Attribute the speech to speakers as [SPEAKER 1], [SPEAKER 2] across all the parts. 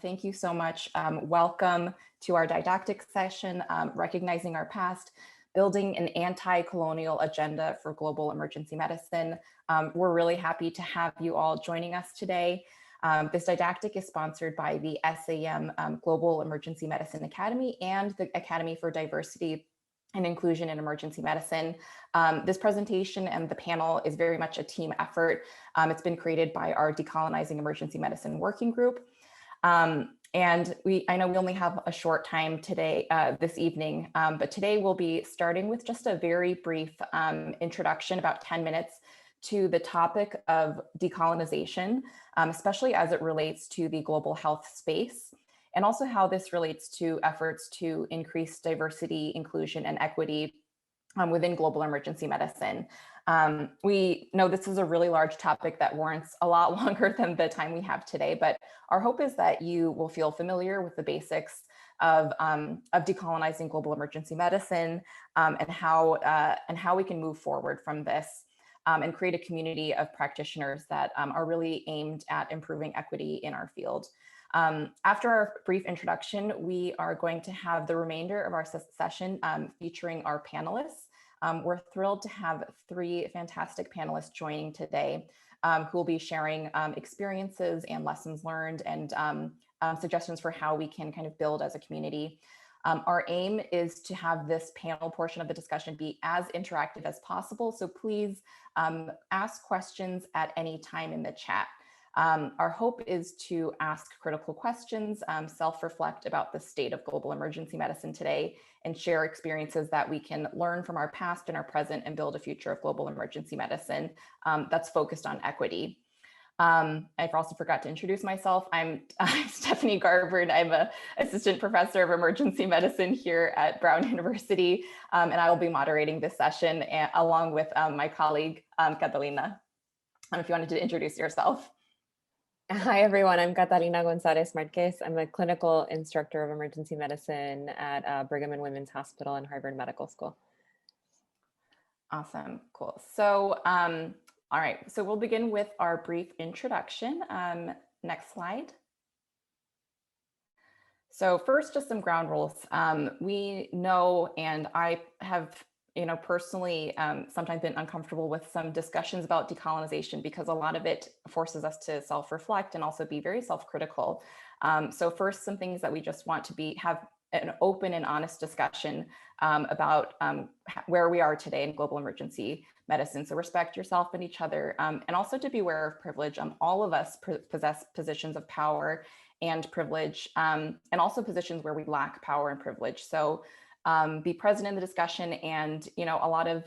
[SPEAKER 1] Thank you so much. Welcome to our didactic session, recognizing our past, building an anti-colonial agenda for global emergency medicine. We're really happy to have you all joining us today. This didactic is sponsored by the SAM Global Emergency Medicine Academy and the Academy for Diversity and Inclusion in Emergency Medicine. This presentation and the panel is very much a team effort. It's been created by our Decolonizing Emergency Medicine Working Group. And I know we only have a short time today, this evening, but today we'll be starting with just a very brief introduction, about 10 minutes, to the topic of decolonization, especially as it relates to the global health space, and also how this relates to efforts to increase diversity, inclusion, and equity within global emergency medicine. We know this is a really large topic that warrants a lot longer than the time we have today, but our hope is that you will feel familiar with the basics of decolonizing global emergency medicine and how we can move forward from this and create a community of practitioners that are really aimed at improving equity in our field. After our brief introduction, we are going to have the remainder of our session featuring our panelists. We're thrilled to have three fantastic panelists joining today who will be sharing experiences and lessons learned and suggestions for how we can kind of build as a community. Our aim is to have this panel portion of the discussion be as interactive as possible, so please ask questions at any time in the chat. Our hope is to ask critical questions, self-reflect about the state of global emergency medicine today, and share experiences that we can learn from our past and our present and build a future of global emergency medicine that's focused on equity. I also forgot to introduce myself. I'm Stephanie Garber. I'm an assistant professor of emergency medicine here at Brown University, and I will be moderating this session along with my colleague, Catalina. If you wanted to introduce yourself.
[SPEAKER 2] Hi, everyone. I'm Catalina Gonzalez Marquez. I'm a clinical instructor of emergency medicine at Brigham and Women's Hospital and Harvard Medical School.
[SPEAKER 1] Awesome. Cool. So, all right. So we'll begin with our brief introduction. Next slide. So first, just some ground rules. We know, and I have personally sometimes been uncomfortable with some discussions about decolonization because a lot of it forces us to self-reflect and also be very self-critical. So first, some things that we just want to have an open and honest discussion about where we are today in global emergency medicine. So respect yourself and each other, and also to be aware of privilege. All of us possess positions of power and privilege, and also positions where we lack power and privilege. So be present in the discussion, and a lot of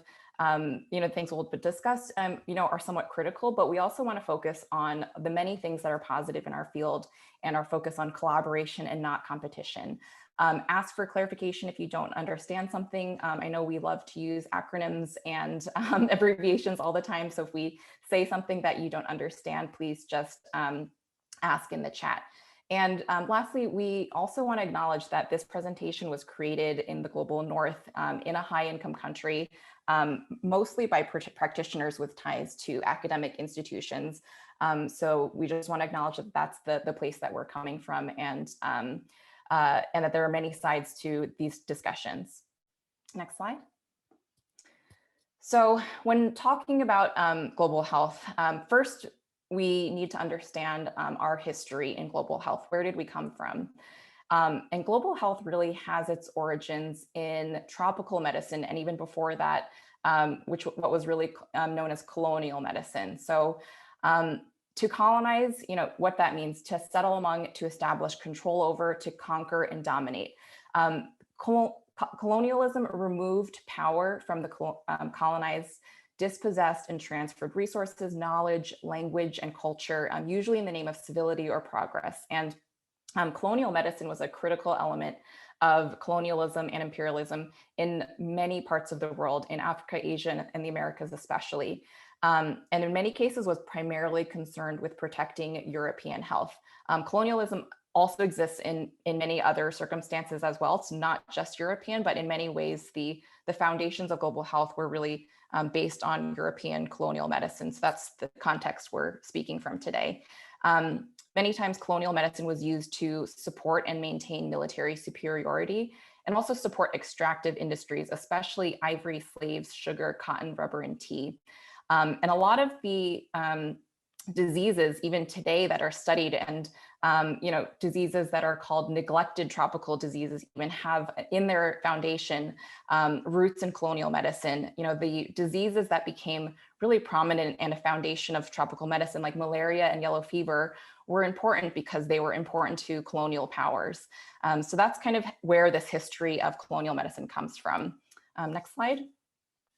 [SPEAKER 1] things we'll discuss are somewhat critical, but we also want to focus on the many things that are positive in our field and our focus on collaboration and not competition. Ask for clarification if you don't understand something. I know we love to use acronyms and abbreviations all the time, so if we say something that you don't understand, please just ask in the chat. And lastly, we also want to acknowledge that this presentation was created in the global north in a high-income country, mostly by practitioners with ties to academic institutions. So we just want to acknowledge that that's the place that we're coming from, and that there are many sides to these discussions. Next slide. So when talking about global health, first, we need to understand our history in global health. Where did we come from? And global health really has its origins in tropical medicine, and even before that, what was really known as colonial medicine. So to colonize, what that means: to settle among, to establish control over, to conquer and dominate. Colonialism removed power from the colonized, dispossessed and transferred resources, knowledge, language, and culture, usually in the name of civility or progress. And colonial medicine was a critical element of colonialism and imperialism in many parts of the world, in Africa, Asia, and the Americas especially. And in many cases was primarily concerned with protecting European health. Colonialism also exists in many other circumstances as well. It's not just European, but in many ways, the foundations of global health were really based on European colonial medicine. So that's the context we're speaking from today. many times colonial medicine was used to support and maintain military superiority and also support extractive industries, especially ivory, slaves, sugar, cotton, rubber, and tea. And a lot of the diseases even today that are studied and diseases that are called neglected tropical diseases even have in their foundation roots in colonial medicine. The diseases that became really prominent and a foundation of tropical medicine, like malaria and yellow fever, were important because they were important to colonial powers. So that's kind of where this history of colonial medicine comes from. Next slide.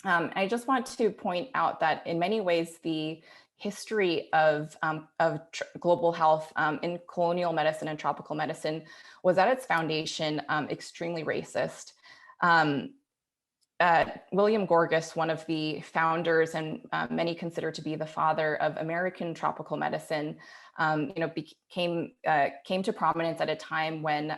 [SPEAKER 1] I just want to point out that in many ways, the history of global health in colonial medicine and tropical medicine was at its foundation extremely racist. William Gorgas, one of the founders and many consider to be the father of American tropical medicine, came to prominence at a time when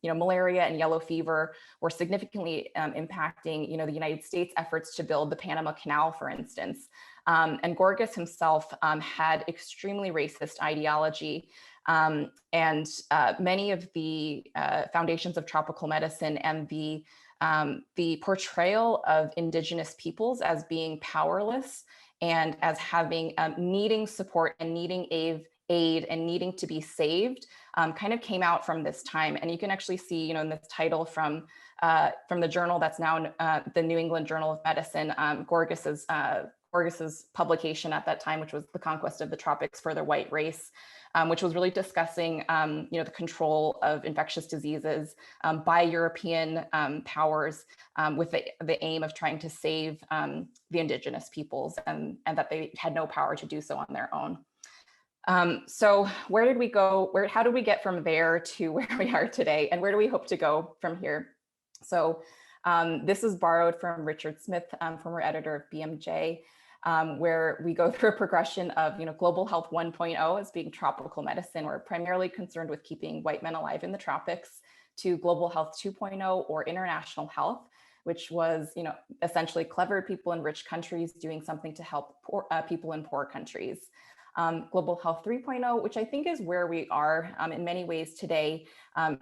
[SPEAKER 1] malaria and yellow fever were significantly impacting the United States' efforts to build the Panama Canal, for instance. And Gorgas himself had extremely racist ideology. And many of the foundations of tropical medicine and the portrayal of indigenous peoples as being powerless and as having needing support and needing aid and needing to be saved kind of came out from this time. And you can actually see, in this title from the journal that's now the New England Journal of Medicine, Gorgas's publication at that time, which was The Conquest of the Tropics for the White Race, which was really discussing, the control of infectious diseases by European powers with the aim of trying to save the indigenous peoples and that they had no power to do so on their own. So where did we go? How did we get from there to where we are today? And where do we hope to go from here? So this is borrowed from Richard Smith, former editor of BMJ, where we go through a progression of, global health 1.0 as being tropical medicine. We're primarily concerned with keeping white men alive in the tropics, to global health 2.0 or international health, which was, essentially clever people in rich countries doing something to help people in poor countries. Global Health 3.0, which I think is where we are in many ways today,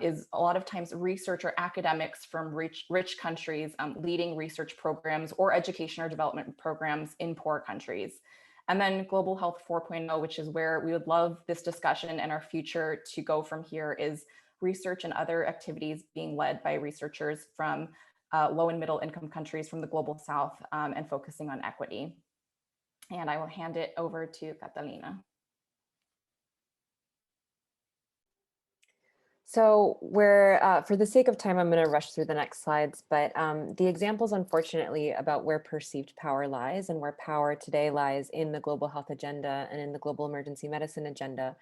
[SPEAKER 1] is a lot of times research or academics from rich countries leading research programs or education or development programs in poor countries. And then Global Health 4.0, which is where we would love this discussion and our future to go from here, is research and other activities being led by researchers from low and middle income countries from the global south and focusing on equity. And I will hand it over to Catalina.
[SPEAKER 2] So for the sake of time, I'm going to rush through the next slides, but the examples, unfortunately, about where perceived power lies and where power today lies in the global health agenda and in the global emergency medicine agenda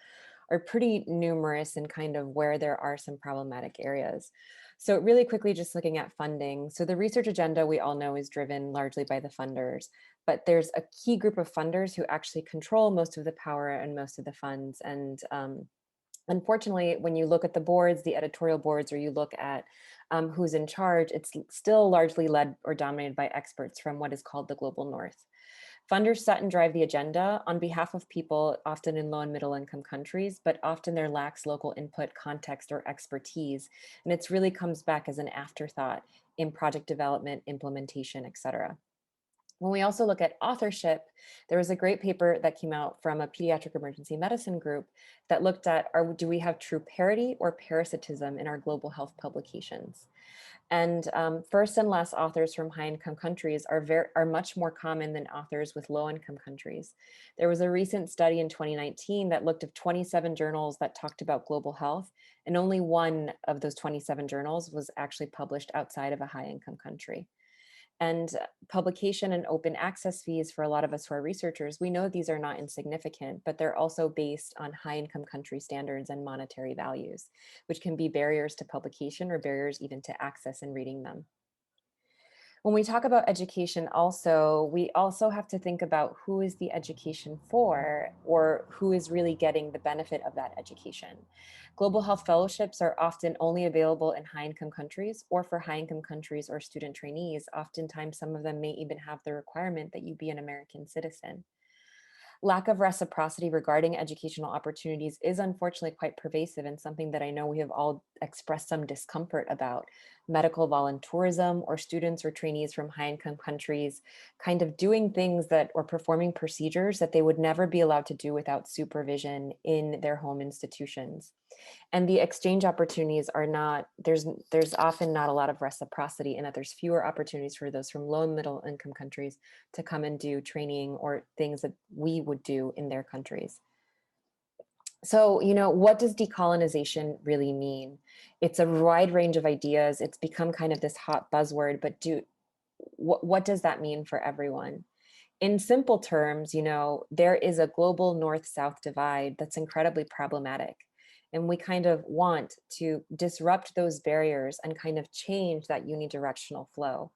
[SPEAKER 2] are pretty numerous and kind of where there are some problematic areas. So really quickly, just looking at funding. So the research agenda, we all know, is driven largely by the funders, but there's a key group of funders who actually control most of the power and most of the funds. And unfortunately, when you look at the boards, the editorial boards, or you look at who's in charge, it's still largely led or dominated by experts from what is called the global north. Funders set and drive the agenda on behalf of people, often in low and middle income countries, but often there lacks local input, context, or expertise. And it really comes back as an afterthought in project development, implementation, et cetera. When we also look at authorship, there was a great paper that came out from a pediatric emergency medicine group that looked at, do we have true parity or parasitism in our global health publications? And first and last authors from high income countries are much more common than authors with low income countries. There was a recent study in 2019 that looked at 27 journals that talked about global health, and only one of those 27 journals was actually published outside of a high income country. And publication and open access fees for a lot of us who are researchers, we know these are not insignificant, but they're also based on high income country standards and monetary values, which can be barriers to publication or barriers even to access and reading them. When we talk about education also, we also have to think about who is the education for, or who is really getting the benefit of that education. Global health fellowships are often only available in high income countries, or for high income countries or student trainees. Oftentimes, some of them may even have the requirement that you be an American citizen. Lack of reciprocity regarding educational opportunities is unfortunately quite pervasive and something that I know we have all expressed some discomfort about. Medical volunteerism or students or trainees from high-income countries kind of doing things that or performing procedures that they would never be allowed to do without supervision in their home institutions. And the exchange opportunities are not, there's often not a lot of reciprocity in that there's fewer opportunities for those from low and middle income countries to come and do training or things that we would do in their countries. So, what does decolonization really mean? It's a wide range of ideas. It's become kind of this hot buzzword, but what does that mean for everyone? In simple terms, there is a global north-south divide that's incredibly problematic. And we kind of want to disrupt those barriers and kind of change that unidirectional flow.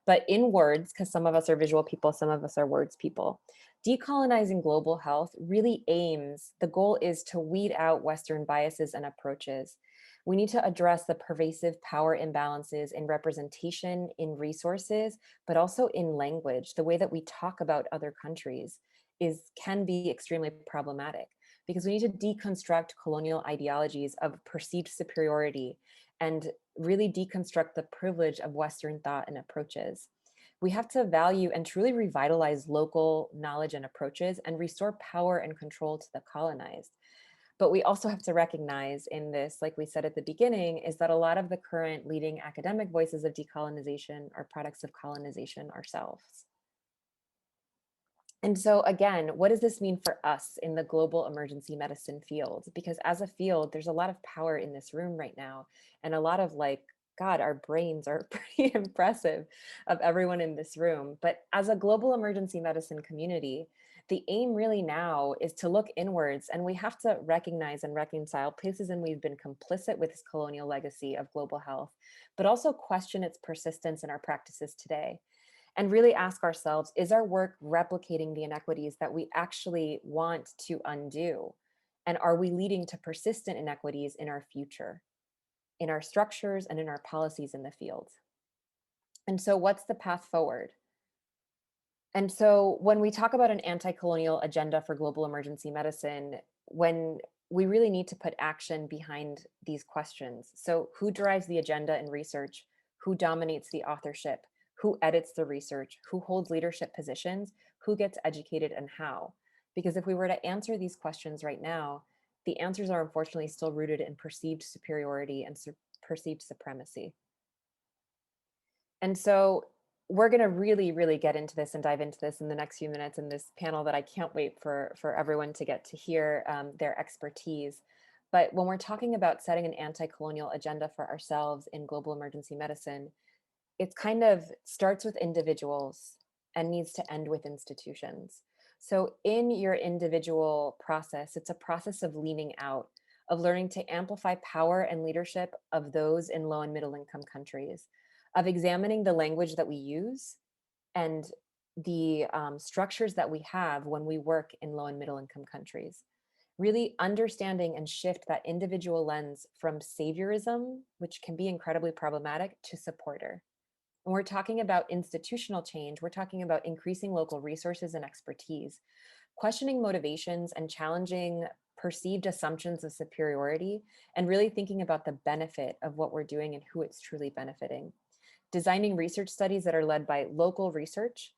[SPEAKER 2] But in words, because some of us are visual people, some of us are words people, decolonizing global health really the goal is to weed out Western biases and approaches. We need to address the pervasive power imbalances in representation, in resources, but also in language. The way that we talk about other countries can be extremely problematic because we need to deconstruct colonial ideologies of perceived superiority and really deconstruct the privilege of Western thought and approaches. We have to value and truly revitalize local knowledge and approaches and restore power and control to the colonized. But we also have to recognize in this, like we said at the beginning, is that a lot of the current leading academic voices of decolonization are products of colonization ourselves. And so again, what does this mean for us in the global emergency medicine field? Because as a field, there's a lot of power in this room right now and a lot of God, our brains are pretty impressive of everyone in this room. But as a global emergency medicine community, the aim really now is to look inwards and we have to recognize and reconcile places and we've been complicit with this colonial legacy of global health, but also question its persistence in our practices today. And really ask ourselves, is our work replicating the inequities that we actually want to undo? And are we leading to persistent inequities in our future, in our structures and in our policies in the field? And so what's the path forward? And so when we talk about an anti-colonial agenda for global emergency medicine, when we really need to put action behind these questions. So who drives the agenda in research? Who dominates the authorship? Who edits the research? Who holds leadership positions? Who gets educated and how? Because if we were to answer these questions right now, the answers are unfortunately still rooted in perceived superiority and perceived supremacy. And so we're going to really, really get into this and dive into this in the next few minutes in this panel that I can't wait for everyone to get to hear their expertise. But when we're talking about setting an anti-colonial agenda for ourselves in global emergency medicine, it kind of starts with individuals and needs to end with institutions. So in your individual process, it's a process of leaning out, of learning to amplify power and leadership of those in low and middle income countries, of examining the language that we use and the structures that we have when we work in low and middle income countries. Really understanding and shift that individual lens from saviorism, which can be incredibly problematic, to supporter. When we're talking about institutional change, we're talking about increasing local resources and expertise, questioning motivations and challenging perceived assumptions of superiority, and really thinking about the benefit of what we're doing and who it's truly benefiting. Designing research studies that are led by local research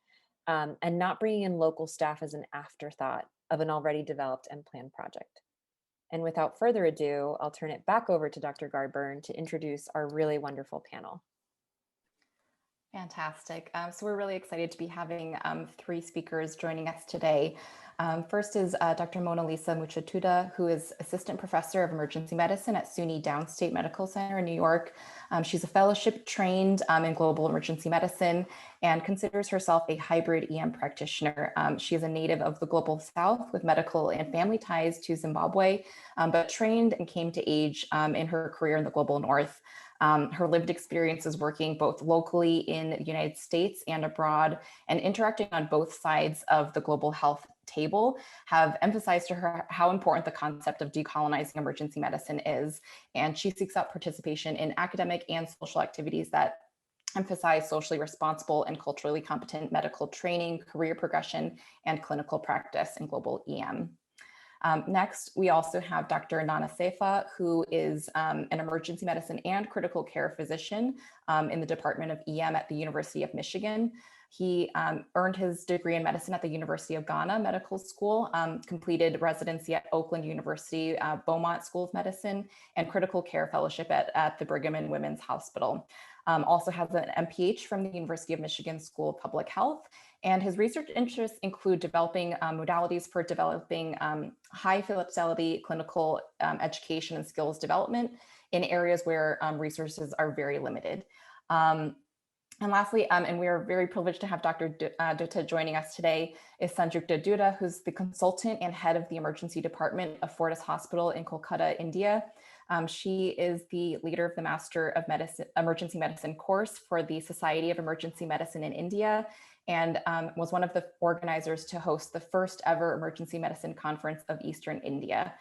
[SPEAKER 2] and not bringing in local staff as an afterthought of an already developed and planned project. And without further ado, I'll turn it back over to Dr. Garburn to introduce our really wonderful panel.
[SPEAKER 1] Fantastic. So we're really excited to be having three speakers joining us today. First is Dr. Mona Lisa Muchatuda, who is Assistant Professor of Emergency Medicine at SUNY Downstate Medical Center in New York. She's a fellowship trained in global emergency medicine and considers herself a hybrid EM practitioner. She is a native of the Global South with medical and family ties to Zimbabwe, but trained and came to age in her career in the Global North. Her lived experiences working both locally in the United States and abroad and interacting on both sides of the global health table have emphasized to her how important the concept of decolonizing emergency medicine is. And she seeks out participation in academic and social activities that emphasize socially responsible and culturally competent medical training, career progression, and clinical practice in global EM. Next, we also have Dr. Nana Seifa, who is an emergency medicine and critical care physician in the Department of EM at the University of Michigan. He earned his degree in medicine at the University of Ghana Medical School, completed residency at Oakland University, Beaumont School of Medicine, and critical care fellowship at the Brigham and Women's Hospital. Also has an MPH from the University of Michigan School of Public Health. And his research interests include developing modalities for developing high fidelity clinical education and skills development in areas where resources are very limited. And lastly, and we are very privileged to have Dr. Dutta joining us today, is Sanjukta Dutta, who's the consultant and head of the emergency department of Fortis Hospital in Kolkata, India. She is the leader of the Master of Emergency Medicine course for the Society of Emergency Medicine in India, and was one of the organizers to host the first ever emergency medicine conference of Eastern India.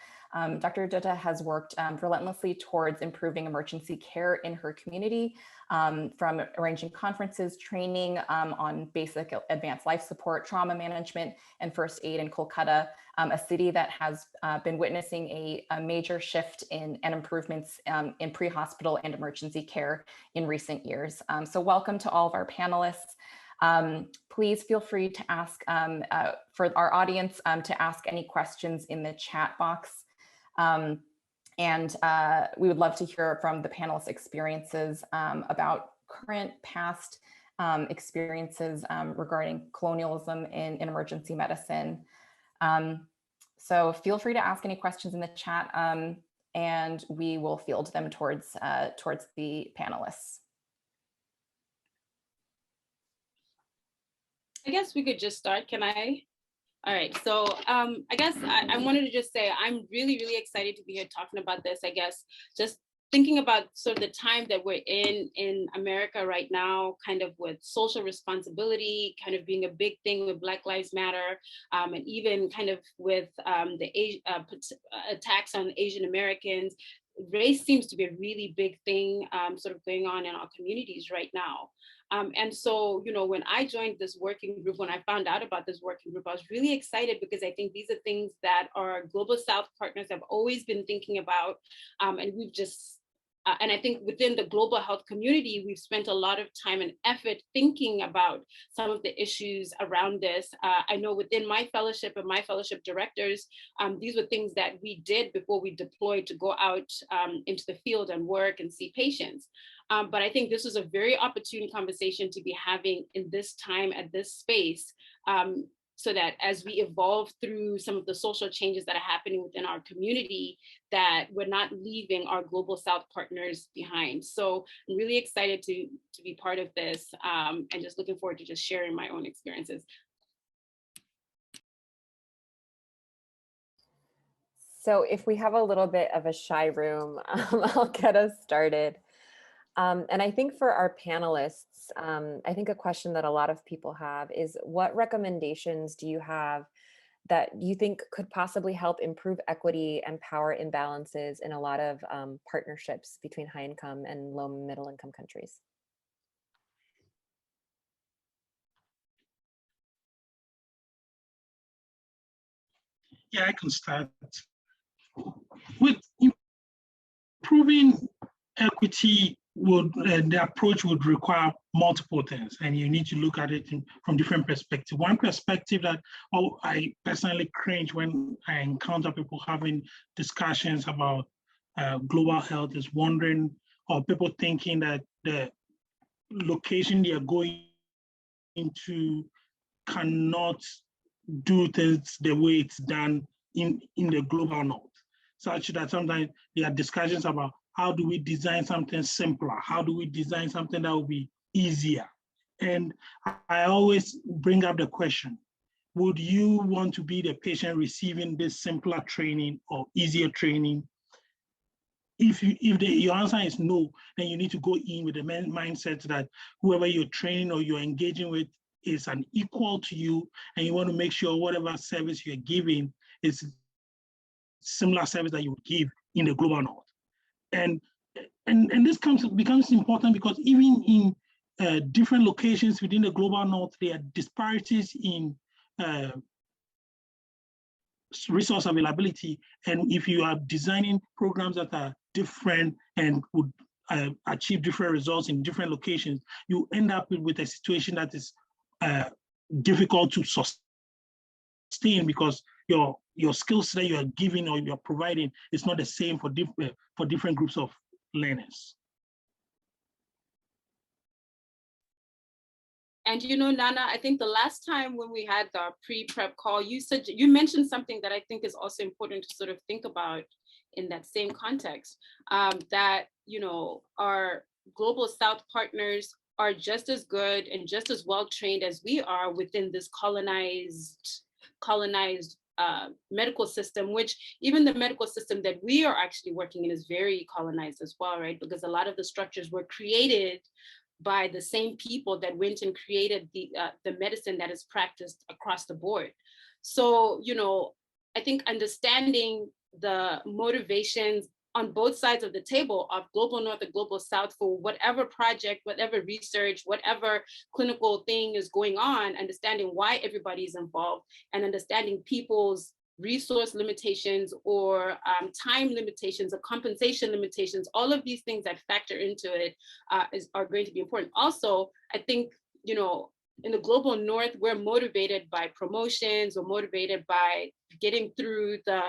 [SPEAKER 1] Dr. Dutta has worked relentlessly towards improving emergency care in her community, from arranging conferences, training on basic advanced life support, trauma management, and first aid in Kolkata, a city that has been witnessing a major shift and improvements in pre-hospital and emergency care in recent years. So welcome to all of our panelists. Please feel free to ask, for our audience, to ask any questions in the chat box. And we would love to hear from the panelists' experiences about current, past experiences regarding colonialism in emergency medicine. So feel free to ask any questions in the chat, and we will field them towards the panelists.
[SPEAKER 3] I guess we could just start. Can I? All right, so I guess I wanted to just say I'm really, really excited to be here talking about this. I guess just thinking about sort of the time that we're in America right now, kind of with social responsibility, kind of being a big thing with Black Lives Matter, and even kind of with the attacks on Asian Americans. Race seems to be a really big thing sort of going on in our communities right now. And so, you know, when I joined this working group, when I found out about this working group, I was really excited because I think these are things that our Global South partners have always been thinking about. And we've just, and I think within the global health community, we've spent a lot of time and effort thinking about some of the issues around this. I know within my fellowship and my fellowship directors, these were things that we did before we deployed to go out into the field and work and see patients. But I think this was a very opportune conversation to be having in this time at this space, so that as we evolve through some of the social changes that are happening within our community, that we're not leaving our Global South partners behind. So I'm really excited to be part of this, and just looking forward to just sharing my own experiences.
[SPEAKER 2] So if we have a little bit of a shy room, I'll get us started. And I think for our panelists, I think a question that a lot of people have is, what recommendations do you have that you think could possibly help improve equity and power imbalances in a lot of partnerships between high income and low middle income countries?
[SPEAKER 4] Yeah, I can start. With improving equity, the approach would require multiple things, and you need to look at it from different perspectives. One perspective that I personally cringe when I encounter people having discussions about global health is wondering, or people thinking that the location they are going into cannot do things the way it's done in the global north, such that sometimes there are discussions about how do we design something simpler? How do we design something that will be easier? And I always bring up the question, would you want to be the patient receiving this simpler training or easier training? If your answer is no, then you need to go in with the mindset that whoever you're training or you're engaging with is an equal to you, and you want to make sure whatever service you're giving is similar service that you would give in the global north. And this becomes important because even different locations within the global north, there are disparities in resource availability. And if you are designing programs that are different and would achieve different results in different locations, you end up with a situation that is difficult to sustain, because your skills that you are giving or you're providing is not the same for different groups of learners.
[SPEAKER 3] And you know, Nana, I think the last time when we had the pre-prep call, you mentioned something that I think is also important to sort of think about in that same context, that, you know, our global South partners are just as good and just as well trained as we are within this colonized medical system, which even the medical system that we are actually working in is very colonized as well, right? Because a lot of the structures were created by the same people that went and created the medicine that is practiced across the board. So, you know, I think understanding the motivations on both sides of the table of global North and global South for whatever project, whatever research, whatever clinical thing is going on, understanding why everybody is involved and understanding people's resource limitations or time limitations or compensation limitations, all of these things that factor into it are going to be important. Also, I think, you know, in the global North, we're motivated by promotions or motivated by getting through the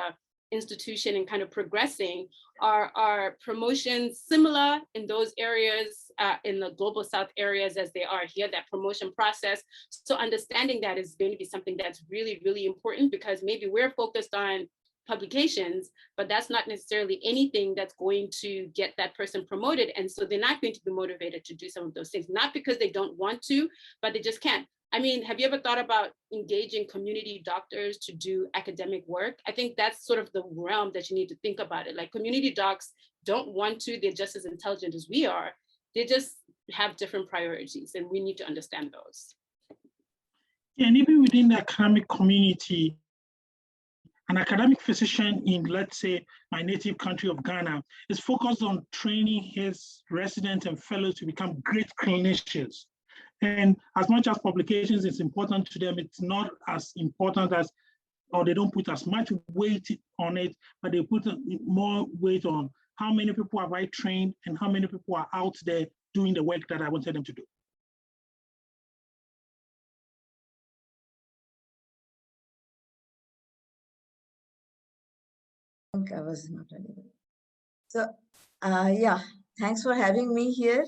[SPEAKER 3] institution and kind of progressing. Are promotions similar in those areas, in the global South areas as they are here, that promotion process? So understanding that is going to be something that's really, really important, because maybe we're focused on publications, but that's not necessarily anything that's going to get that person promoted. And so they're not going to be motivated to do some of those things, not because they don't want to, but they just can't. I mean, have you ever thought about engaging community doctors to do academic work? I think that's sort of the realm that you need to think about it. Like, community docs don't want to, they're just as intelligent as we are. They just have different priorities, and we need to understand those.
[SPEAKER 4] Yeah, and even within the academic community, an academic physician in, let's say, my native country of Ghana is focused on training his residents and fellows to become great clinicians. And as much as publications is important to them, it's not as important as, or they don't put as much weight on it, but they put more weight on how many people have I trained and how many people are out there doing the work that I wanted them to do.
[SPEAKER 5] I think I was not audible. So, yeah, thanks for having me here.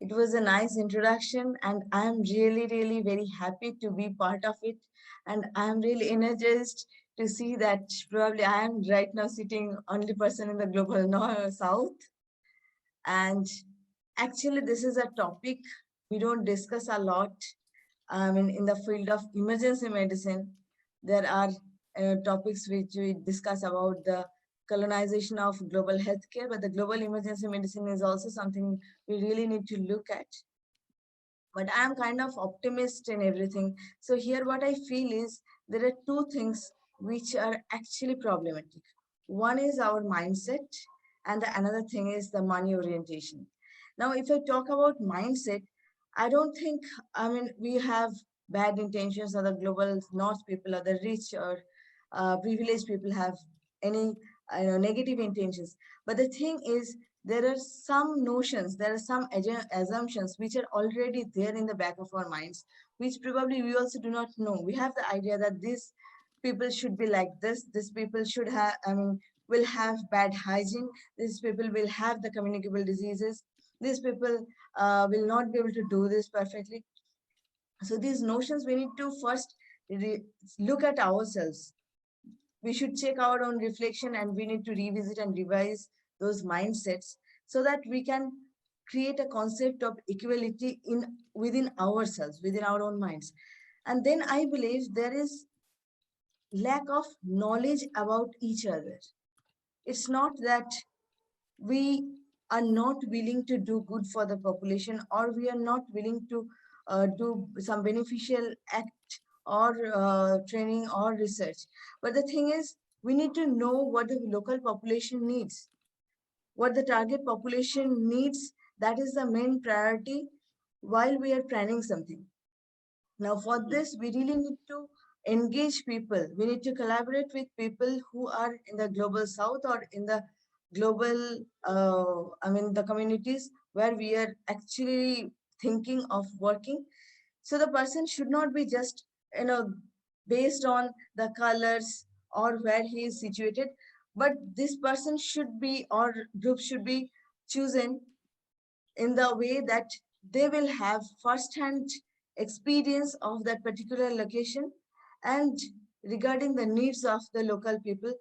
[SPEAKER 5] It was a nice introduction, and I'm really, really very happy to be part of it. And I'm really energized to see that probably I am right now sitting only person in the global North, South. And actually, this is a topic we don't discuss a lot. In the field of emergency medicine, there are topics which we discuss about the colonization of global healthcare, but the global emergency medicine is also something we really need to look at. But I'm kind of optimist in everything. So here what I feel is there are two things which are actually problematic. One is our mindset, and the another thing is the money orientation. Now, if I talk about mindset, I don't think, we have bad intentions, or the global North people or the rich or privileged people have any negative intentions. But the thing is, there are some notions, there are some assumptions which are already there in the back of our minds, which probably we also do not know. We have the idea that these people should be like this, these people should have, will have bad hygiene, these people will have the communicable diseases, these people will not be able to do this perfectly. So these notions, we need to first look at ourselves. We should check our own reflection, and we need to revisit and revise those mindsets so that we can create a concept of equality within ourselves, within our own minds. And then I believe there is lack of knowledge about each other. It's not that we are not willing to do good for the population, or we are not willing to do some beneficial act or training or research. But the thing is, we need to know what the local population needs, what the target population needs. That is the main priority. while we are planning something. Now, for this, we really need to engage people. We need to collaborate with people who are in the global south or in the global, the communities where we are actually thinking of working. So the person should not be just, based on the colors or where he is situated, but this person should be, or group should be chosen in the way that they will have first-hand experience of that particular location and regarding the needs of the local people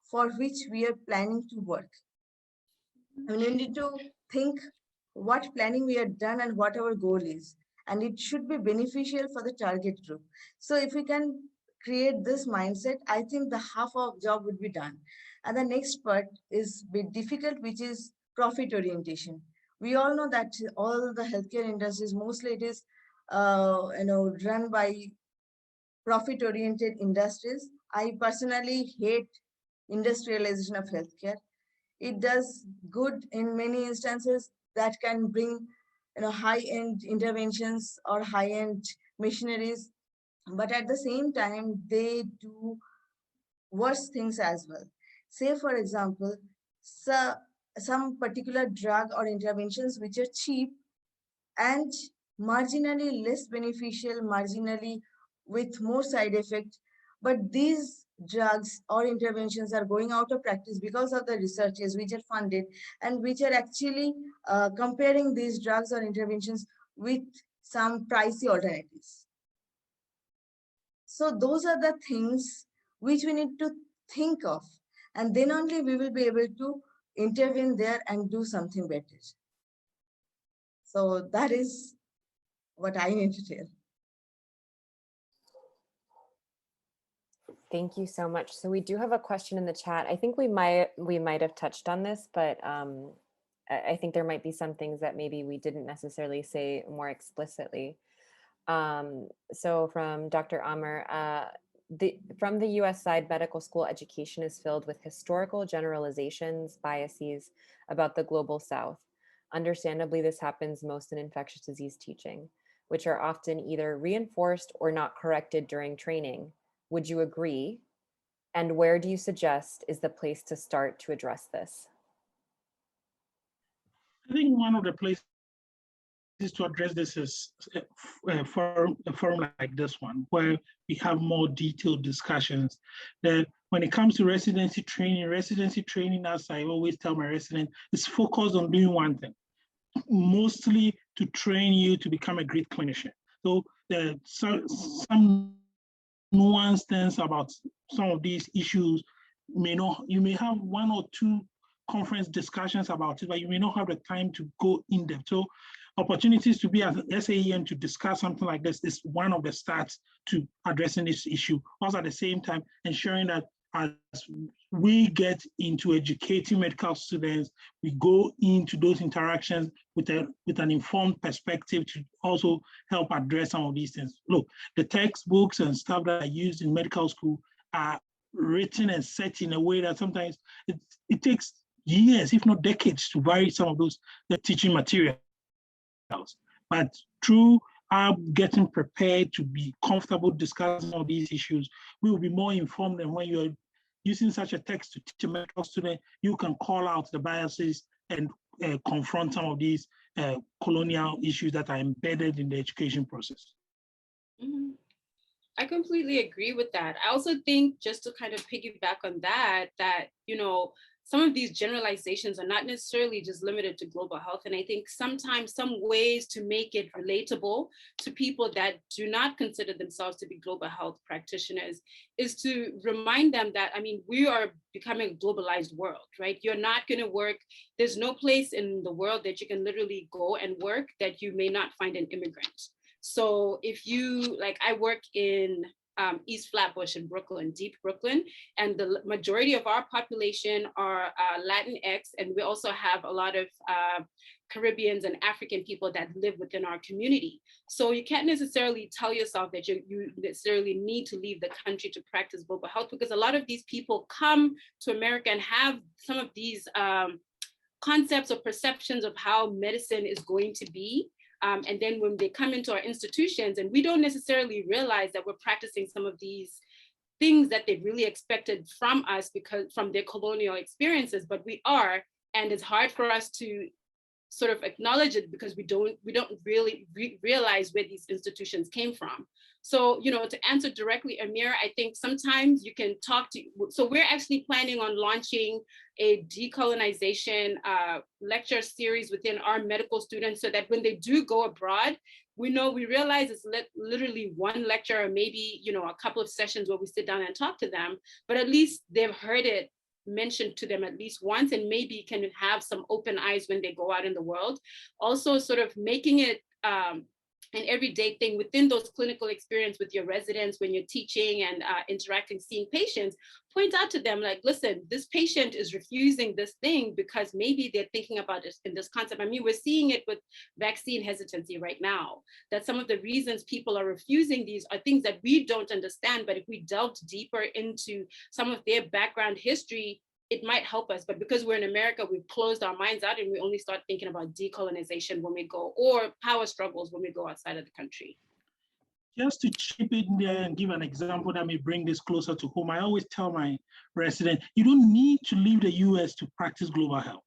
[SPEAKER 5] for which we are planning to work. And we need to think what planning we have done and what our goal is. And it should be beneficial for the target group. So if we can create this mindset, I think the half of job would be done. And the next part is a bit difficult, which is profit orientation. We all know that all the healthcare industries, mostly it is run by profit oriented industries. I personally hate industrialization of healthcare. It does good in many instances that can bring high-end interventions or high-end machineries, but at the same time they do worse things as well. Say for example, some particular drug or interventions which are cheap and marginally less beneficial, marginally with more side effects. But these drugs or interventions are going out of practice because of the researches which are funded and which are actually comparing these drugs or interventions with some pricey alternatives. So those are the things which we need to think of, and then only we will be able to intervene there and do something better. So that is what I need to tell.
[SPEAKER 2] Thank you so much. So we do have a question in the chat. I think we might have touched on this, but I think there might be some things that maybe we didn't necessarily say more explicitly. So from Dr. Amr, from the US side, medical school education is filled with historical generalizations, biases about the global South. Understandably, this happens most in infectious disease teaching, which are often either reinforced or not corrected during training. Would you agree? And where do you suggest is the place to start to address this?
[SPEAKER 4] I think one of the places to address this is a forum like this one, where we have more detailed discussions. That when it comes to residency training, as I always tell my residents, is focused on doing one thing, mostly to train you to become a great clinician. So some nuanced things about some of these issues you may have one or two conference discussions about it, but you may not have the time to go in depth. So opportunities to be at SAEM to discuss something like this is one of the starts to addressing this issue. Also at the same time, ensuring that as we get into educating medical students, we go into those interactions with an informed perspective to also help address some of these things. Look, the textbooks and stuff that are used in medical school are written and set in a way that sometimes it takes years, if not decades, to vary some of those teaching materials. But through our getting prepared to be comfortable discussing all these issues, we will be more informed than when you're using such a text to teach a medical student. You can call out the biases and confront some of these colonial issues that are embedded in the education process.
[SPEAKER 3] Mm-hmm. I completely agree with that. I also think, just to kind of piggyback on that, some of these generalizations are not necessarily just limited to global health. And I think sometimes some ways to make it relatable to people that do not consider themselves to be global health practitioners is to remind them that, we are becoming a globalized world, right? You're not going to work. There's no place in the world that you can literally go and work that you may not find an immigrant. So if you, I work in East Flatbush in Brooklyn, deep Brooklyn, and the majority of our population are Latinx, and we also have a lot of Caribbeans and African people that live within our community. So you can't necessarily tell yourself that you necessarily need to leave the country to practice global health, because a lot of these people come to America and have some of these concepts or perceptions of how medicine is going to be. And then when they come into our institutions, and we don't necessarily realize that we're practicing some of these things that they really expected from us because from their colonial experiences, but we are, and it's hard for us to sort of acknowledge it because we don't really realize where these institutions came from. So, you know, to answer directly, Amir, I think sometimes you can talk to, so we're actually planning on launching a decolonization lecture series within our medical students so that when they do go abroad, we realize it's literally one lecture or maybe, you know, a couple of sessions where we sit down and talk to them, but at least they've heard it mentioned to them at least once and maybe can have some open eyes when they go out in the world. Also sort of making it an everyday thing within those clinical experience with your residents when you're teaching and interacting, seeing patients, point out to them like, listen, this patient is refusing this thing because maybe they're thinking about it in this concept. I mean, we're seeing it with vaccine hesitancy right now, that some of the reasons people are refusing these are things that we don't understand, but if we delved deeper into some of their background history, it might help us, but because we're in America, we've closed our minds out and we only start thinking about decolonization when we go, or power struggles when we go outside of the country.
[SPEAKER 4] Just to chip in there and give an example that may bring this closer to home, I always tell my residents, you don't need to leave the US to practice global health.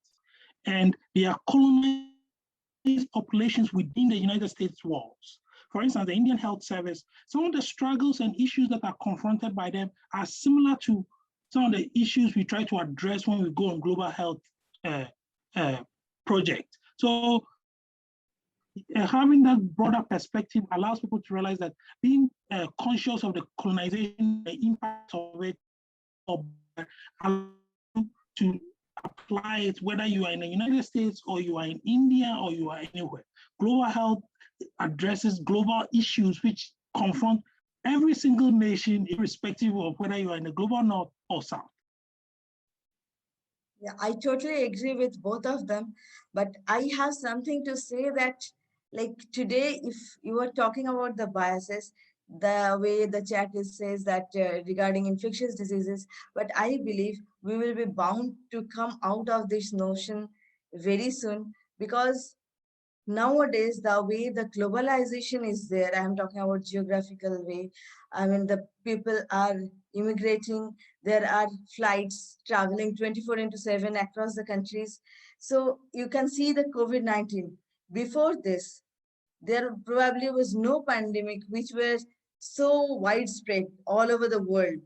[SPEAKER 4] And there are colonized populations within the United States walls. For instance, the Indian Health Service, some of the struggles and issues that are confronted by them are similar to some of the issues we try to address when we go on global health project. So having that broader perspective allows people to realize that being conscious of the colonization, the impact of it, or to apply it, whether you are in the United States or you are in India or you are anywhere. Global health addresses global issues which confront every single nation, irrespective of whether you are in the global north or south.
[SPEAKER 5] Yeah, I totally agree with both of them, but I have something to say that, like today, if you are talking about the biases, the way the chat is says that regarding infectious diseases, but I believe we will be bound to come out of this notion very soon, because nowadays the way the globalization is there, I'm talking about geographical way, I mean the people are immigrating, there are flights traveling 24/7 across the countries. So you can see the COVID-19. Before this, there probably was no pandemic which were so widespread all over the world.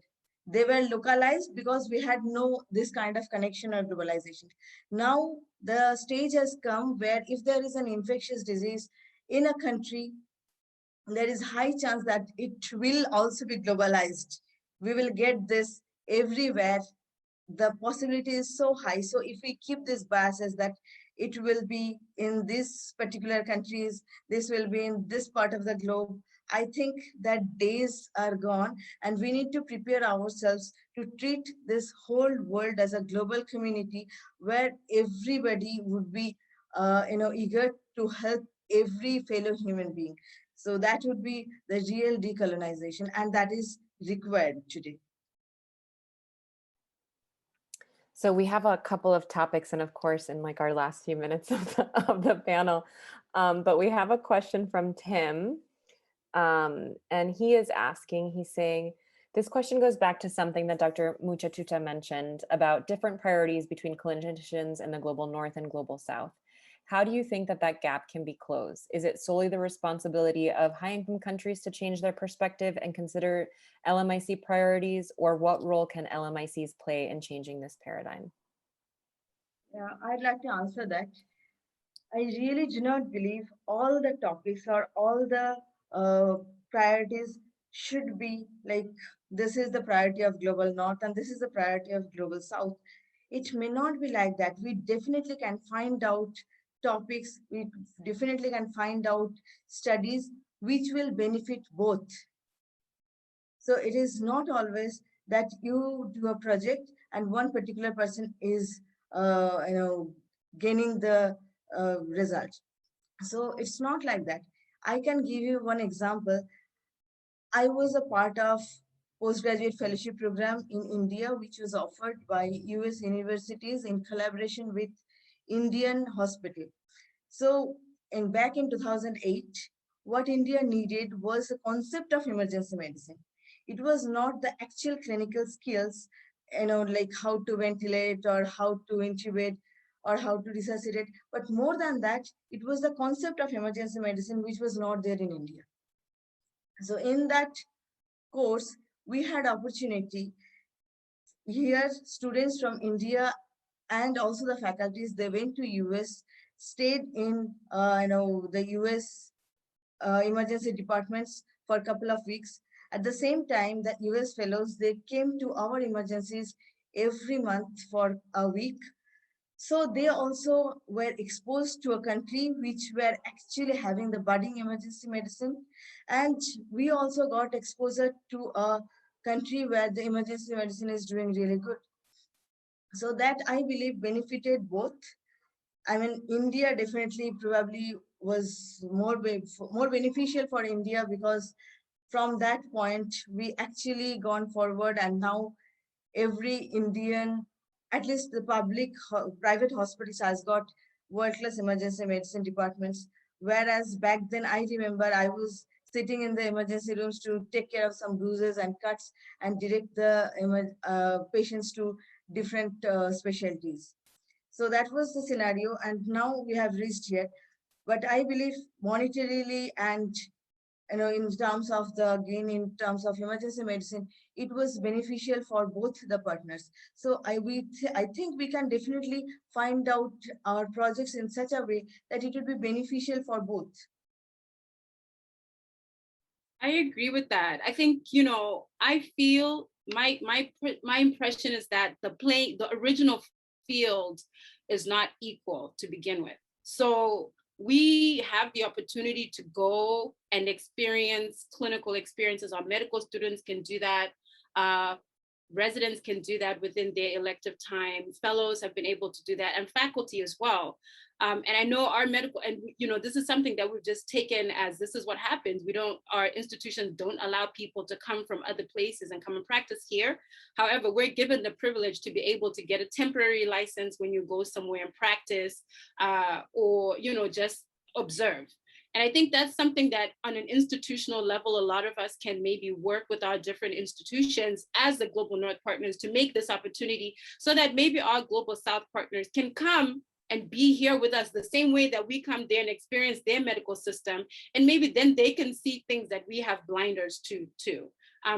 [SPEAKER 5] They were localized because we had no this kind of connection or globalization. Now the stage has come where if there is an infectious disease in a country, there is high chance that it will also be globalized. We will get this everywhere. The possibility is so high. So if we keep these biases that it will be in this particular countries, this will be in this part of the globe, I think that days are gone, and we need to prepare ourselves to treat this whole world as a global community where everybody would be eager to help every fellow human being. So that would be the real decolonization, and that is required today.
[SPEAKER 2] So we have a couple of topics, and of course, in like our last few minutes of the panel, but we have a question from Tim, and he is asking, he's saying, this question goes back to something that Dr. Muchachuta mentioned about different priorities between clinicians in the global north and global south. How do you think that that gap can be closed? Is it solely the responsibility of high-income countries to change their perspective and consider LMIC priorities, or what role can LMICs play in changing this paradigm?
[SPEAKER 5] Yeah, I'd like to answer that. I really do not believe all the topics or all the priorities should be like, this is the priority of global north and this is the priority of global south. It may not be like that. We definitely can find out topics, we definitely can find out studies which will benefit both. So it is not always that you do a project and one particular person is gaining the result. So it's not like that. I can give you one example. I was a part of postgraduate fellowship program in India, which was offered by US universities in collaboration with Indian hospital. So back in 2008, what India needed was a concept of emergency medicine. It was not the actual clinical skills, like how to ventilate or how to intubate or how to resuscitate, but more than that, it was the concept of emergency medicine which was not there in India. So in that course, we had opportunity here, students from India and also the faculties, they went to US, stayed in the US emergency departments for a couple of weeks. At the same time, the US fellows, they came to our emergencies every month for a week. So they also were exposed to a country which were actually having the budding emergency medicine. And we also got exposure to a country where the emergency medicine is doing really good. So that, I believe, benefited both. I mean, India definitely probably was more beneficial for India, because from that point, we actually gone forward, and now every Indian, at least the private hospitals, has got world-class emergency medicine departments. Whereas back then, I remember I was sitting in the emergency rooms to take care of some bruises and cuts and direct the patients to different specialties. So that was the scenario, and now we have reached here. But I believe monetarily and in terms of the gain, in terms of emergency medicine, it was beneficial for both the partners. So I think we can definitely find out our projects in such a way that it would be beneficial for both.
[SPEAKER 3] I agree with that. I think, I feel my impression is that the original field is not equal to begin with. So we have the opportunity to go and experience clinical experiences. Our medical students can do that. Residents can do that within their elective time. Fellows have been able to do that, and faculty as well. And I know our medical, and this is something that we've just taken as this is what happens. Our institutions don't allow people to come from other places and come and practice here. However, we're given the privilege to be able to get a temporary license when you go somewhere and practice, or just observe. And I think that's something that on an institutional level, a lot of us can maybe work with our different institutions as the Global North partners to make this opportunity, so that maybe our Global South partners can come and be here with us the same way that we come there and experience their medical system. And maybe then they can see things that we have blinders to too.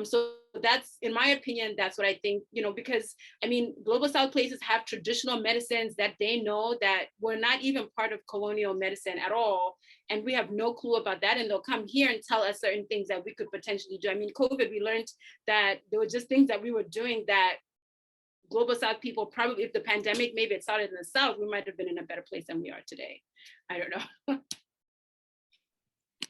[SPEAKER 3] So that's, in my opinion, that's what I think, because Global South places have traditional medicines that they know that were not even part of colonial medicine at all. And we have no clue about that. And they'll come here and tell us certain things that we could potentially do. COVID, we learned that there were just things that we were doing that Global South people probably, if the pandemic, maybe it started in the South, we might have been in a better place than we are today. I don't know.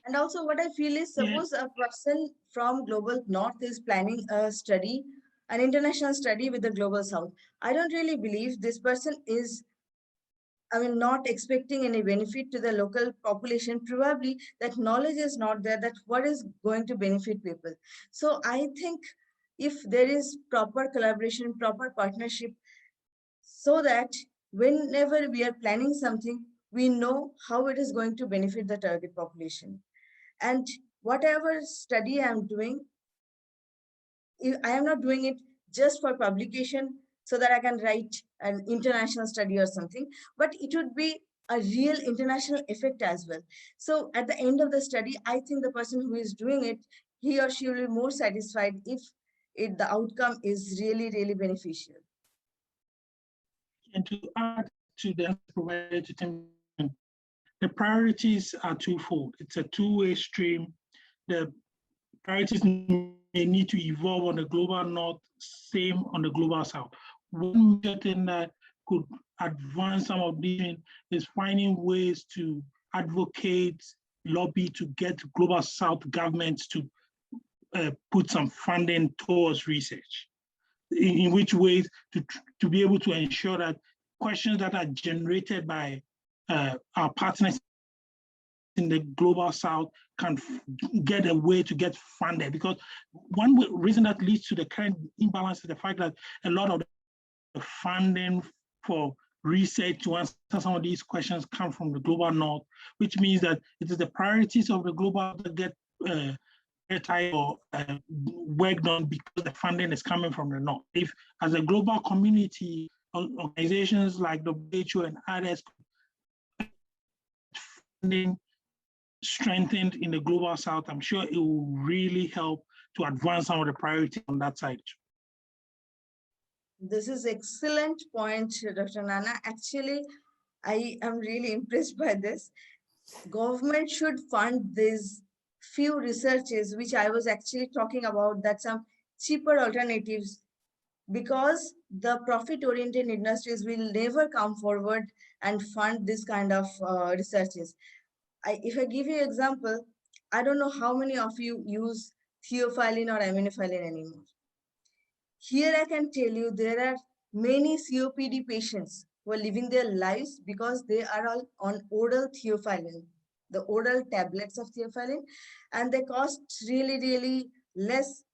[SPEAKER 5] And also what I feel is, suppose a person from Global North is planning a study, an international study with the Global South. I don't really believe this person is, not expecting any benefit to the local population. Probably that knowledge is not there, that what is going to benefit people. So I think if there is proper collaboration, proper partnership, so that whenever we are planning something, we know how it is going to benefit the target population. And whatever study I'm doing, I am not doing it just for publication so that I can write an international study or something, but it would be a real international effect as well. So at the end of the study, I think the person who is doing it, he or she will be more satisfied if the outcome is really, really beneficial.
[SPEAKER 4] And to add to the provided, the priorities are twofold. It's a two-way stream. The priorities may need to evolve on the Global North, same on the Global South. One thing that could advance some of these is finding ways to advocate, lobby to get Global South governments to put some funding towards research. In which ways to be able to ensure that questions that are generated by our partners in the Global South can get a way to get funded. Because one reason that leads to the current imbalance is the fact that a lot of the funding for research to answer some of these questions come from the global north, which means that it is the priorities of the global that get or work done because the funding is coming from the north. If as a global community, organizations like WHO and others funding strengthened in the global south, I'm sure it will really help to advance some of the priorities on that side.
[SPEAKER 5] This is excellent point, Dr. Nana. Actually, I am really impressed by this. Government should fund these few researches, which I was actually talking about, that some cheaper alternatives, because the profit-oriented industries will never come forward and fund this kind of researches. If I give you an example, I don't know how many of you use theophylline or aminophylline anymore. Here I can tell you there are many COPD patients who are living their lives because they are all on oral theophylline, the oral tablets of theophylline, and they cost really, really less.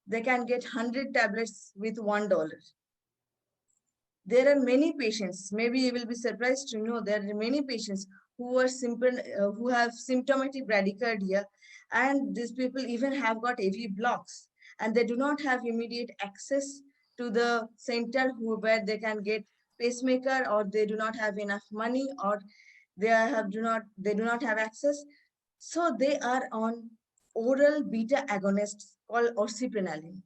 [SPEAKER 5] They can get 100 tablets with $1. There are many patients, maybe you will be surprised to know there are many patients who are who have symptomatic bradycardia, and these people even have got AV blocks, and they do not have immediate access to the center where they can get pacemaker, or they do not have enough money, or they do not have access. So they are on oral beta agonists called orsiprenalin.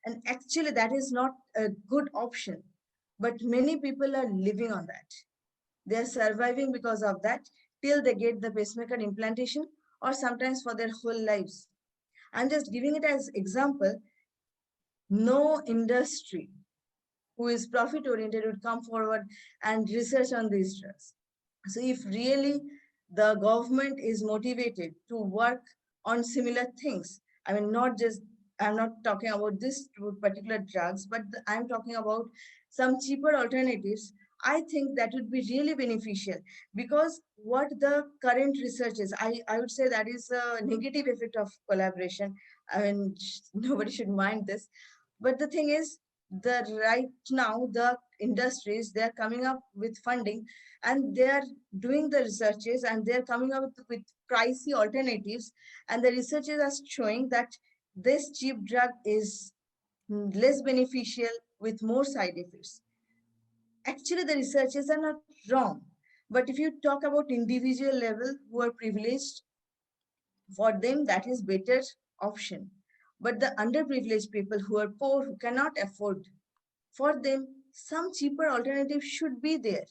[SPEAKER 5] And actually that is not a good option, but many people are living on that. They are surviving because of that till they get the pacemaker implantation, or sometimes for their whole lives. I'm just giving it as example. No industry who is profit oriented would come forward and research on these drugs. So if really the government is motivated to work on similar things, I mean, I'm not talking about this particular drugs, but I'm talking about some cheaper alternatives. I think that would be really beneficial, because what the current research is, I would say that is a negative effect of collaboration. I mean, nobody should mind this. But the thing is, right now, the industries, they're coming up with funding, and they're doing the researches, and they're coming up with pricey alternatives. And the researchers are showing that this cheap drug is less beneficial with more side effects. Actually, the researchers are not wrong. But if you talk about individual level who are privileged, for them, that is better option. But the underprivileged people who are poor, who cannot afford, for them, some cheaper alternatives should be there,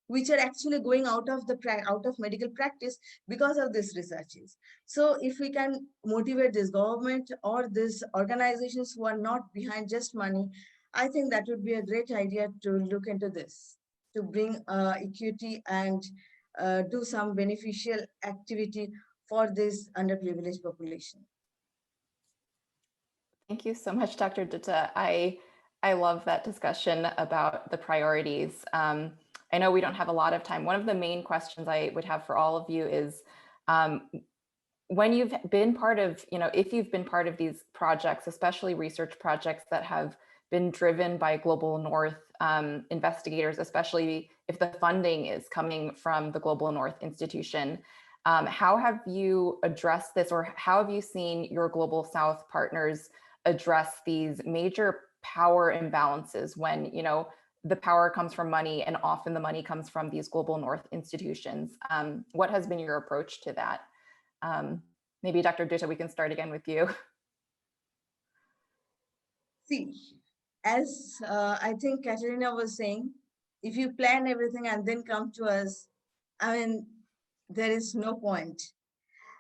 [SPEAKER 5] which are actually going out of medical practice because of these researches. So if we can motivate this government or these organizations who are not behind just money, I think that would be a great idea to look into this, to bring equity and do some beneficial activity for this underprivileged population.
[SPEAKER 1] Thank you so much, Dr. Dutta. I love that discussion about the priorities. I know we don't have a lot of time. One of the main questions I would have for all of you is, when you've been part of, if you've been part of these projects, especially research projects that have been driven by Global North investigators, especially if the funding is coming from the Global North institution, how have you addressed this, or how have you seen your Global South partners address these major power imbalances when, the power comes from money, and often the money comes from these Global North institutions? What has been your approach to that? Maybe Dr. Dutta, we can start again with you.
[SPEAKER 5] See, as I think Katerina was saying, if you plan everything and then come to us, I mean, there is no point.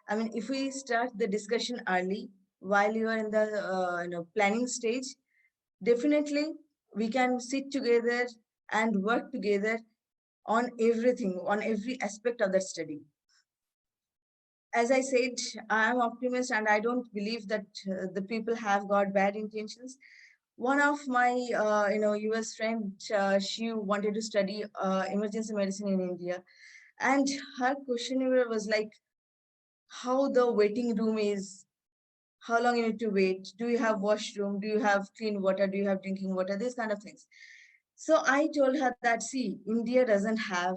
[SPEAKER 5] I mean, if we start the discussion early, while you are in the planning stage, definitely we can sit together and work together on everything, on every aspect of the study. As I said, I am optimist, and I don't believe that the people have got bad intentions. One of my US friend, she wanted to study emergency medicine in India, and her questionnaire was like, how the waiting room is, how long you need to wait, do you have washroom, do you have clean water, do you have drinking water, these kind of things. So I told her that, see, India doesn't have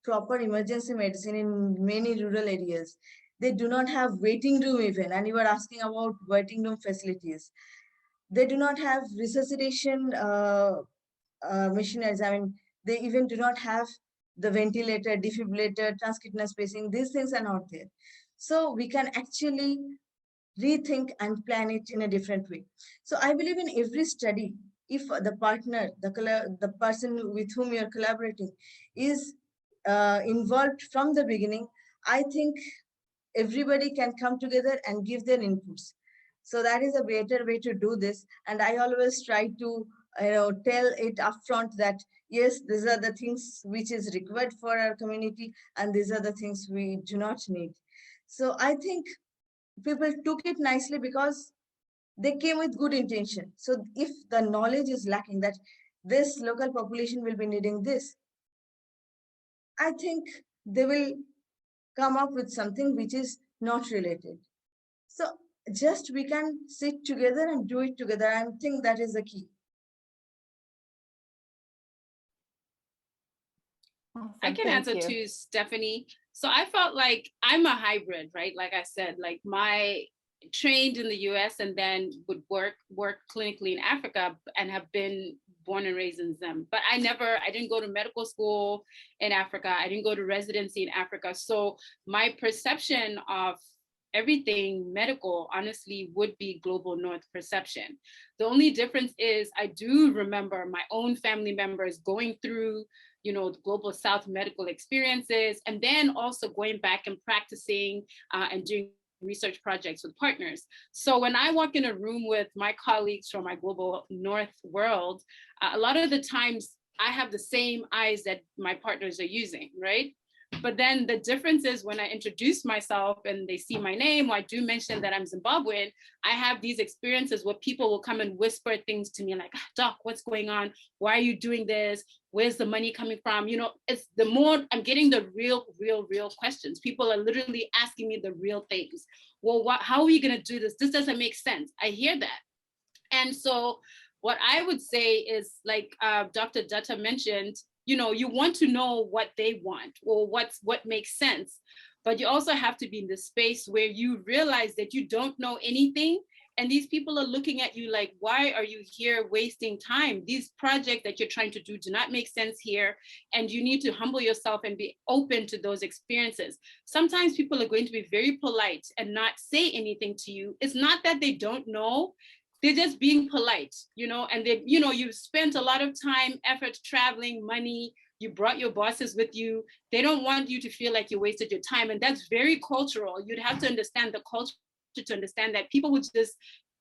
[SPEAKER 5] proper emergency medicine in many rural areas. They do not have waiting room even, and you were asking about waiting room facilities. They do not have resuscitation machineries. I mean, they even do not have the ventilator, defibrillator, transcatheter spacing. These things are not there. So we can actually rethink and plan it in a different way. So I believe in every study, if the partner, the person with whom you're collaborating is involved from the beginning, I think everybody can come together and give their inputs. So that is a better way to do this. And I always try to tell it upfront that, yes, these are the things which is required for our community, and these are the things we do not need. So I think people took it nicely because they came with good intention. So if the knowledge is lacking that this local population will be needing this, I think they will come up with something which is not related. So just we can sit together and do it together. I think that is the key.
[SPEAKER 1] Awesome.
[SPEAKER 3] I can
[SPEAKER 1] Thank
[SPEAKER 3] answer
[SPEAKER 1] you.
[SPEAKER 3] too, Stephanie. So I felt like I'm a hybrid, right? Like I said, like my trained in the US and then would work clinically in Africa and have been born and raised in Zim. But I didn't go to medical school in Africa. I didn't go to residency in Africa. So my perception of everything medical honestly would be global north perception. The only difference is I do remember my own family members going through the global south medical experiences, and then also going back and practicing and doing research projects with partners. So when I walk in a room with my colleagues from my global north world, a lot of the times I have the same eyes that my partners are using, right? But then the difference is when I introduce myself and they see my name, or I do mention that I'm Zimbabwean, I have these experiences where people will come and whisper things to me like, Doc, what's going on? Why are you doing this? Where's the money coming from? It's the more I'm getting the real questions. People are literally asking me the real things. Well, how are we going to do this? This doesn't make sense. I hear that. And so what I would say is, like Dr. Dutta mentioned, you want to know what they want or what makes sense, but you also have to be in the space where you realize that you don't know anything. And these people are looking at you like, why are you here wasting time? These projects that you're trying to do not make sense here. And you need to humble yourself and be open to those experiences. Sometimes people are going to be very polite and not say anything to you. It's not that they don't know. They're just being polite, and they, you've spent a lot of time, effort, traveling, money, you brought your bosses with you. They don't want you to feel like you wasted your time. And that's very cultural. You'd have to understand the culture to understand that people would just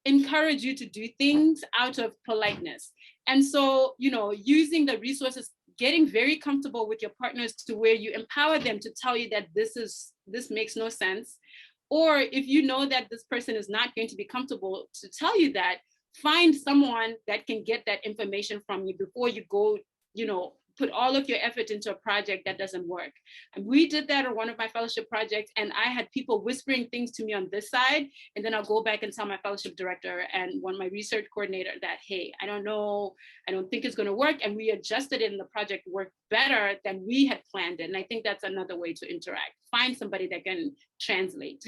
[SPEAKER 3] encourage you to do things out of politeness. And so, using the resources, getting very comfortable with your partners to where you empower them to tell you that this makes no sense. Or if you know that this person is not going to be comfortable to tell you that, find someone that can get that information from you before you go, put all of your effort into a project that doesn't work. And we did that on one of my fellowship projects, and I had people whispering things to me on this side, and then I'll go back and tell my fellowship director and my research coordinator that, hey, I don't know, I don't think it's going to work. And we adjusted it and the project worked better than we had planned it. And I think that's another way to interact. Find somebody that can translate.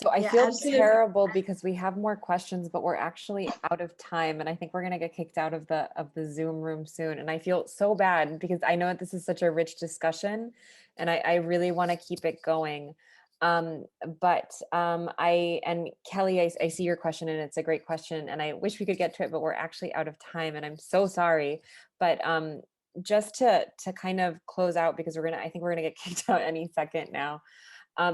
[SPEAKER 2] So I
[SPEAKER 5] Yeah,
[SPEAKER 2] feel
[SPEAKER 5] absolutely.
[SPEAKER 2] terrible because we have more questions, but we're actually out of time. And I think we're going to get kicked out of the Zoom room soon. And I feel so bad because I know that this is such a rich discussion and I really want to keep it going. And Kelly, I see your question and it's a great question. And I wish we could get to it, but we're actually out of time and I'm so sorry. But just to kind of close out, because I think we're going to get kicked out any second now.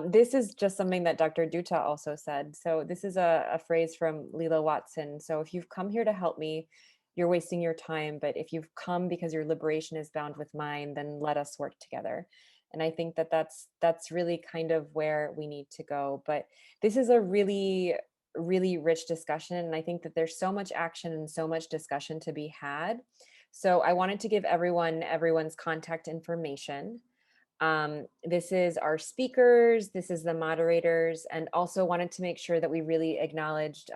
[SPEAKER 2] This is just something that Dr. Dutta also said. So this is a phrase from Leela Watson. So if you've come here to help me, you're wasting your time. But if you've come because your liberation is bound with mine, then let us work together. And I think that that's really kind of where we need to go. But this is a really, really rich discussion. And I think that there's so much action and so much discussion to be had. So I wanted to give everyone's contact information. This is our speakers, this is the moderators, and also wanted to make sure that we really acknowledged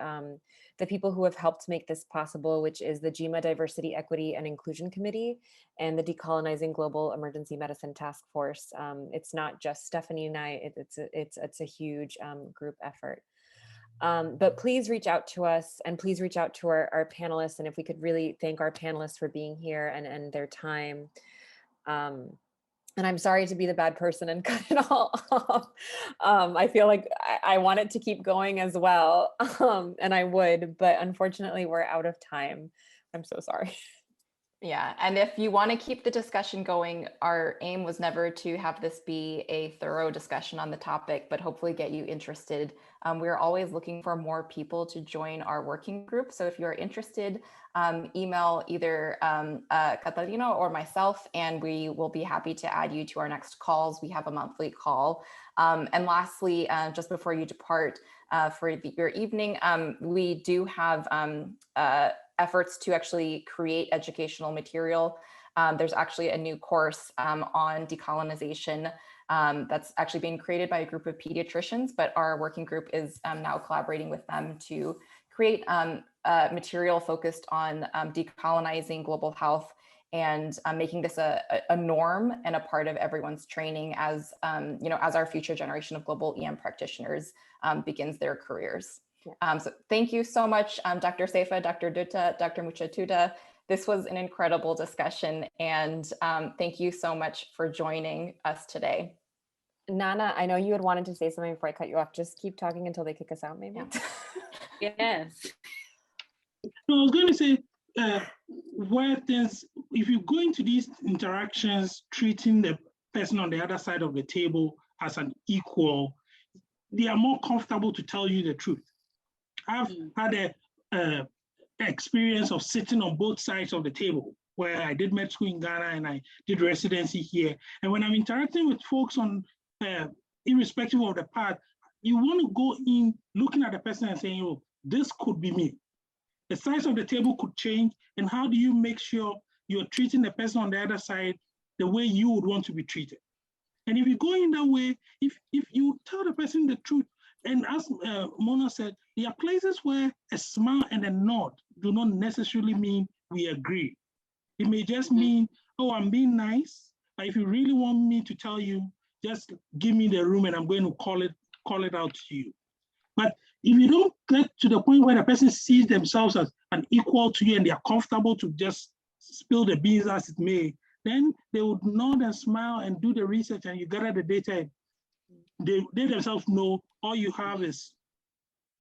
[SPEAKER 2] the people who have helped make this possible, which is the GIMA Diversity, Equity, and Inclusion Committee and the Decolonizing Global Emergency Medicine Task Force. It's not just Stephanie and I, it's a huge group effort. But please reach out to us, and please reach out to our panelists. And if we could really thank our panelists for being here and their time. And I'm sorry to be the bad person and cut it all off. I feel like I want it to keep going as well, and I would, but unfortunately we're out of time. I'm so sorry.
[SPEAKER 1] Yeah, and if you want to keep the discussion going, our aim was never to have this be a thorough discussion on the topic, but hopefully get you interested. We're always looking for more people to join our working group. So if you're interested, email either Catalina or myself, and we will be happy to add you to our next calls. We have a monthly call. And lastly, just before you depart for your evening, we do have efforts to actually create educational material. There's actually a new course on decolonization that's actually being created by a group of pediatricians, but our working group is now collaborating with them to create material focused on decolonizing global health and making this a norm and a part of everyone's training as, as our future generation of global EM practitioners begins their careers. So thank you so much, Dr. Seifa, Dr. Dutta, Dr. Muchatuda. This was an incredible discussion, and thank you so much for joining us today.
[SPEAKER 2] Nana, I know you had wanted to say something before I cut you off. Just keep talking until they kick us out, maybe.
[SPEAKER 3] Yeah. Yes.
[SPEAKER 4] No, I was going to say, where things, if you go into these interactions, treating the person on the other side of the table as an equal, they are more comfortable to tell you the truth. I've had a experience of sitting on both sides of the table, where I did med school in Ghana and I did residency here. And when I'm interacting with folks on, irrespective of the path, you want to go in looking at the person and saying, oh, this could be me. The size of the table could change, and how do you make sure you're treating the person on the other side the way you would want to be treated? And if you go in that way, if you tell the person the truth, and as Mona said, there are places where a smile and a nod do not necessarily mean we agree. It may just mean, oh, I'm being nice, but if you really want me to tell you, just give me the room and I'm going to call it out to you. But if you don't get to the point where the person sees themselves as an equal to you and they are comfortable to just spill the beans as it may, then they would nod and smile and do the research, and you gather the data. They themselves know all you have is